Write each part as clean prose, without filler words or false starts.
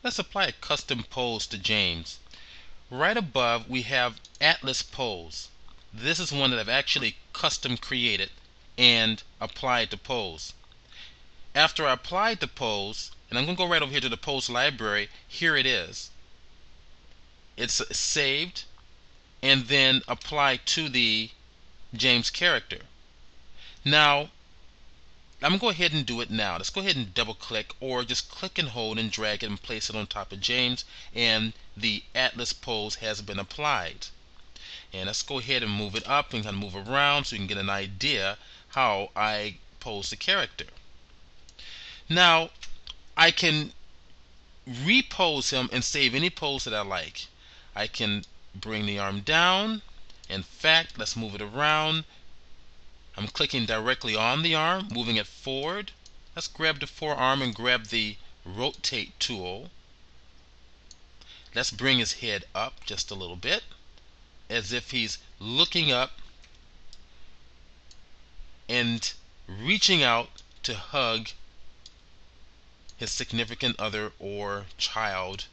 Let's apply a custom pose to James. Right above we have Atlas Pose. This is one that I've actually custom created and applied to pose. After I applied the pose, and I'm going to go right over here to the pose library, here it is. It's saved and then applied to the James character. Now, I'm going to go ahead and do it now. Let's go ahead and double click or just click and hold and drag it and place it on top of James, and the Atlas pose has been applied. And let's go ahead and move it up and kind of move around so you can get an idea how I pose the character. Now, I can repose him and save any pose that I like. I can bring the arm down. In fact, let's move it around. I'm clicking directly on the arm, moving it forward. Let's grab the forearm and grab the rotate tool. Let's bring his head up just a little bit, as if he's looking up and reaching out to hug his significant other or child.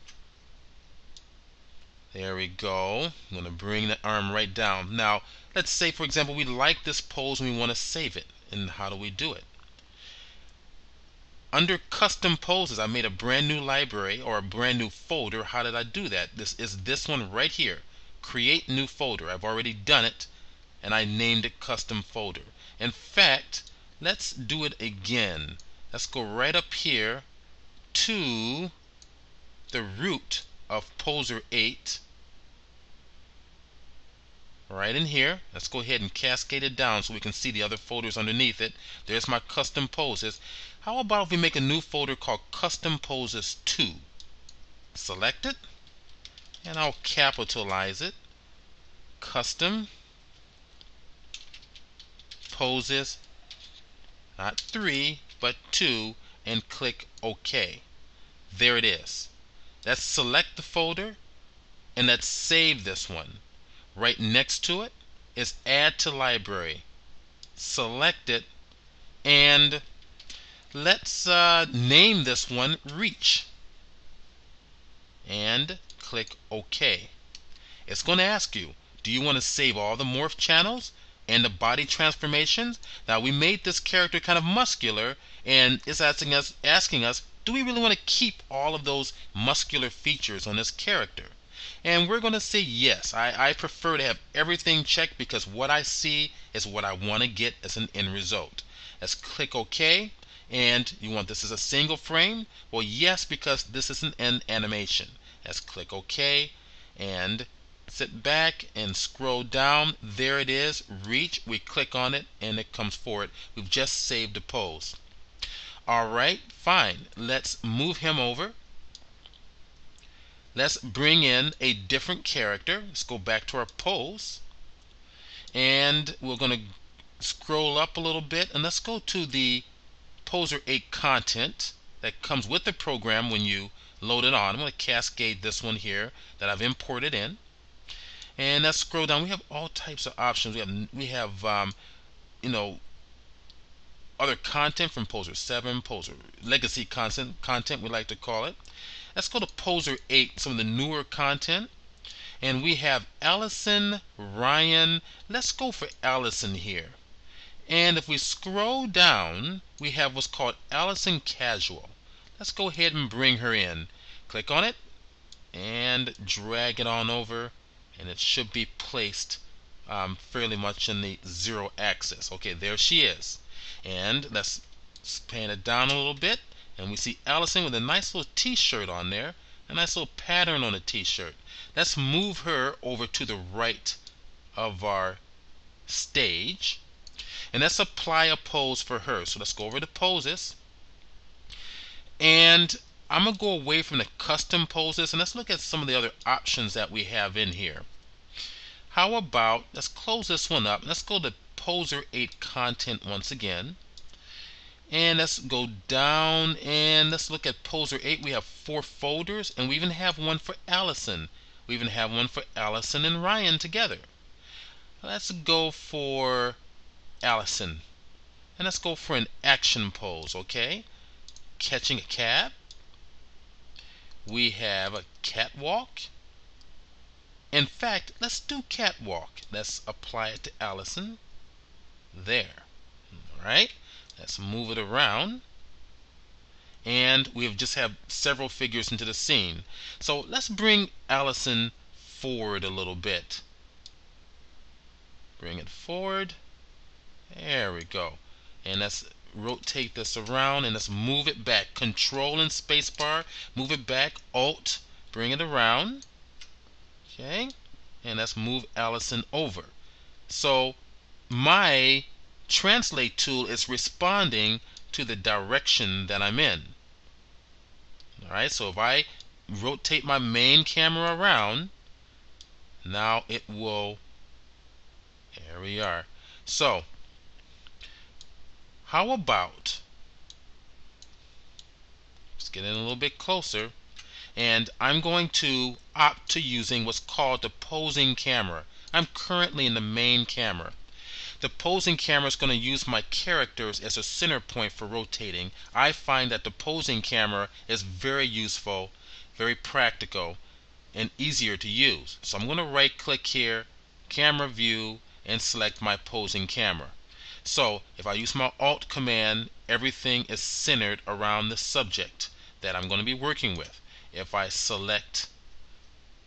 There we go. I'm going to bring the arm right down. Now, let's say, for example, we like this pose and we want to save it. And how do we do it? Under custom poses, I made a brand new library or a brand new folder. How did I do that? This is this one right here. Create new folder. I've already done it and I named it custom folder. In fact, let's do it again. Let's go right up here to the root of Poser 8. Right in here. Let's go ahead and cascade it down so we can see the other folders underneath it. There's my custom poses. How about if we make a new folder called Custom Poses 2? Select it and I'll capitalize it. Custom Poses, not 3 but 2, and click OK. There it is. Let's select the folder and let's save this one. Right next to it is Add to Library. Select it and let's name this one Reach and click OK. It's going to ask you, do you want to save all the morph channels and the body transformations? Now, we made this character kind of muscular, and it's asking us, do we really want to keep all of those muscular features on this character? And we're going to say yes. I prefer to have everything checked because what I see is what I want to get as an end result. Let's click OK. And you want this as a single frame? Well, yes, because this is an animation. Let's click OK and sit back and scroll down. There it is, Reach. We click on it and it comes forward. We've just saved the pose. Alright, fine. Let's move him over. Let's bring in a different character. Let's go back to our pose. And we're going to scroll up a little bit and let's go to the Poser 8 content that comes with the program when you load it on. I'm going to cascade this one here that I've imported in. And let's scroll down. We have all types of options. We have other content from Poser 7, Poser legacy content we like to call it. Let's go to Poser 8, some of the newer content. And we have Allison, Ryan. Let's go for Allison here. And if we scroll down, we have what's called Allison Casual. Let's go ahead and bring her in. Click on it and drag it on over, and it should be placed fairly much in the 0 axis. Okay, there she is. And let's pan it down a little bit, and we see Allison with a nice little t-shirt on there, a nice little pattern on the t-shirt. Let's move her over to the right of our stage, and let's apply a pose for her. So let's go over to Poses, and I'm going to go away from the custom poses and let's look at some of the other options that we have in here. How about, let's close this one up. Let's go to Poser 8 content once again. And let's go down and let's look at Poser 8. We have 4 folders, and we even have one for Allison. We even have one for Allison and Ryan together. Let's go for Allison. And let's go for an action pose, okay? Catching a cab. we have a catwalk. In fact, let's do catwalk. Let's apply it to Allison. There. All right. Let's move it around. And we have just have several figures into the scene. So let's bring Allison forward a little bit. Bring it forward. There we go. And let's rotate this around and let's move it back. Control and spacebar. Move it back. Alt. Bring it around. Okay. And let's move Allison over. So my translate tool is responding to the direction that I'm in. Alright, so if I rotate my main camera around, now it will, there we are. So, how about, let's get in a little bit closer, and I'm going to opt to using what's called the posing camera. I'm currently in the main camera. The posing camera is going to use my characters as a center point for rotating. I find that the posing camera is very useful, very practical, and easier to use. So I'm going to right click here, camera view, and select my posing camera. So if I use my Alt command, everything is centered around the subject that I'm going to be working with. If I select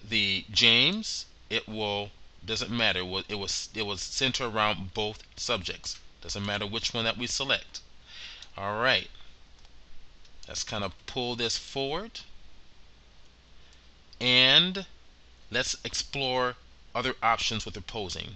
the James, it will, doesn't matter, it will center around both subjects. Doesn't matter which one that we select. Alright, let's kind of pull this forward and let's explore other options with the posing.